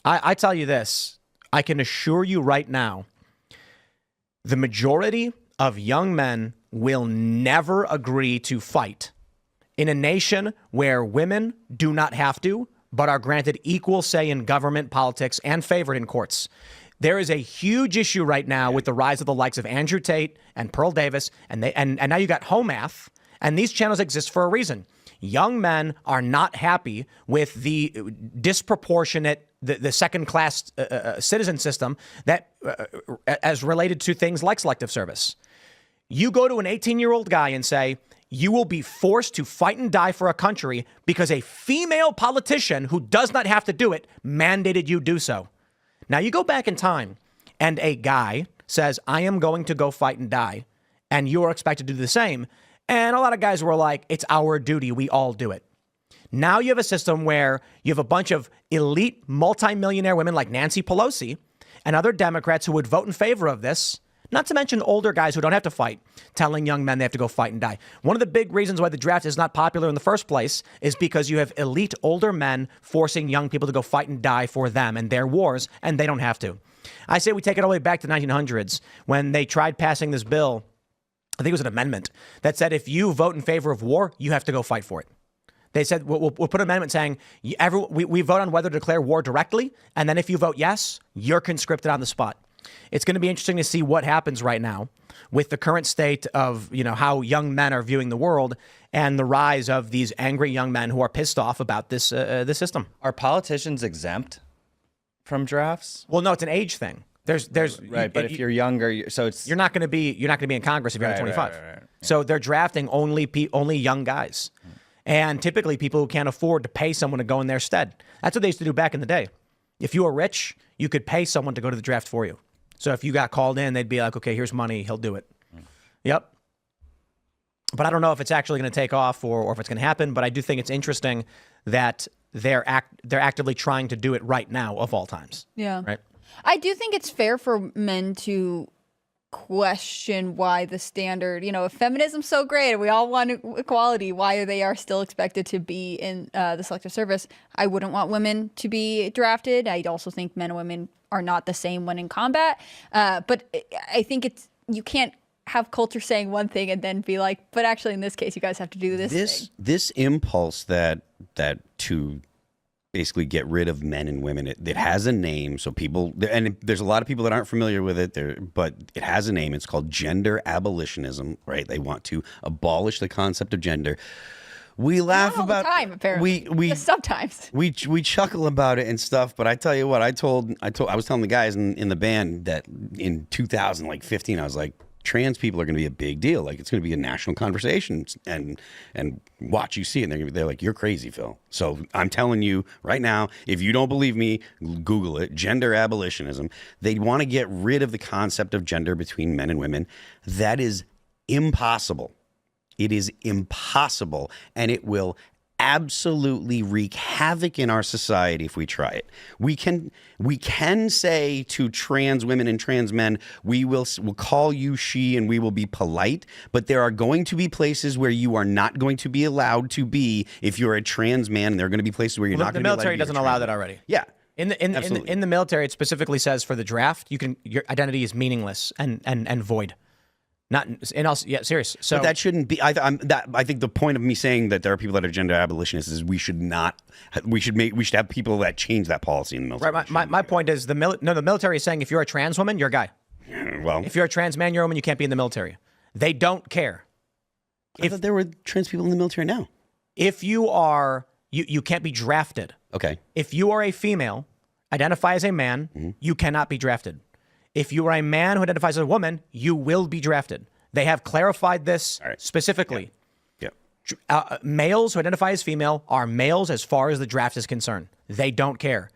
I tell you this, I can assure you right now, the majority of young men will never agree to fight in a nation where women do not have to, but are granted equal say in government, politics, and favored in courts. There is a huge issue right now with the rise of the likes of Andrew Tate and Pearl Davis, and now you got Homath, and these channels exist for a reason. Young men are not happy with the disproportionate, the second-class citizen system that, as related to things like selective service. You go to an 18-year-old guy and say, you will be forced to fight and die for a country because a female politician who does not have to do it mandated you do so. Now, you go back in time and a guy says, I am going to go fight and die, and you're expected to do the same. And a lot of guys were like, it's our duty. We all do it. Now you have a system where you have a bunch of elite multimillionaire women like Nancy Pelosi and other Democrats who would vote in favor of this, not to mention older guys who don't have to fight, telling young men they have to go fight and die. One of the big reasons why the draft is not popular in the first place is because you have elite older men forcing young people to go fight and die for them and their wars, and they don't have to. I say we take it all the way back to the 1900s when they tried passing this bill. I think it was an amendment that said if you vote in favor of war, you have to go fight for it. They said, we'll put an amendment saying we vote on whether to declare war directly. And then if you vote yes, you're conscripted on the spot. It's going to be interesting to see what happens right now with the current state of, how young men are viewing the world and the rise of these angry young men who are pissed off about this system. Are politicians exempt from drafts? Well, no, it's an age thing. There's right, but if you're younger, you're not going to be in Congress if you're under 25. Right. So they're drafting only young guys, and typically people who can't afford to pay someone to go in their stead. That's what they used to do back in the day. If you were rich, you could pay someone to go to the draft for you. So if you got called in, they'd be like, "Okay, here's money. He'll do it." Yep. But I don't know if it's actually going to take off or if it's going to happen. But I do think it's interesting that they're actively trying to do it right now of all times. Yeah. Right. I do think it's fair for men to question why the standard, if feminism's so great and we all want equality, why they are still expected to be in the selective service. I wouldn't want women to be drafted. I also think men and women are not the same when in combat. But I think you can't have culture saying one thing and then be like, but actually in this case, you guys have to do this thing. This impulse that to basically get rid of men and women. It has a name, so people, and there's a lot of people that aren't familiar with it, but it has a name. It's called gender abolitionism, right? They want to abolish the concept of gender. We laugh Not all about the time, apparently. Just sometimes we chuckle about it and stuff, but I tell you what, I was telling the guys in the band that in 2015, I was like, trans people are going to be a big deal. Like, it's going to be a national conversation, and watch you see it. And they're like, you're crazy, Phil. So I'm telling you right now, if you don't believe me, Google it. Gender abolitionism. They want to get rid of the concept of gender between men and women. That is impossible. It is impossible, and it will absolutely wreak havoc in our society if we try it. We can say to trans women and trans men, we'll call you she and we will be polite, but there are going to be places where you are not going to be allowed to be if you're a trans man, and there are going to be places where you're not going to be allowed to be. The military doesn't allow that already. Yeah. In the military, it specifically says for the draft, your identity is meaningless and void. Not and also, yeah, serious. So but that shouldn't be. I think the point of me saying that there are people that are gender abolitionists is we should have people that change that policy in the military. Right. My point is the military is saying if you're a trans woman, you're a guy. Well, if you're a trans man, you're a woman. You can't be in the military. They don't care. I thought there were trans people in the military now. If you are, you can't be drafted. Okay. If you are a female, identify as a man, you cannot be drafted. If you are a man who identifies as a woman, you will be drafted. They have clarified this specifically. Yeah. Males who identify as female are males as far as the draft is concerned. They don't care.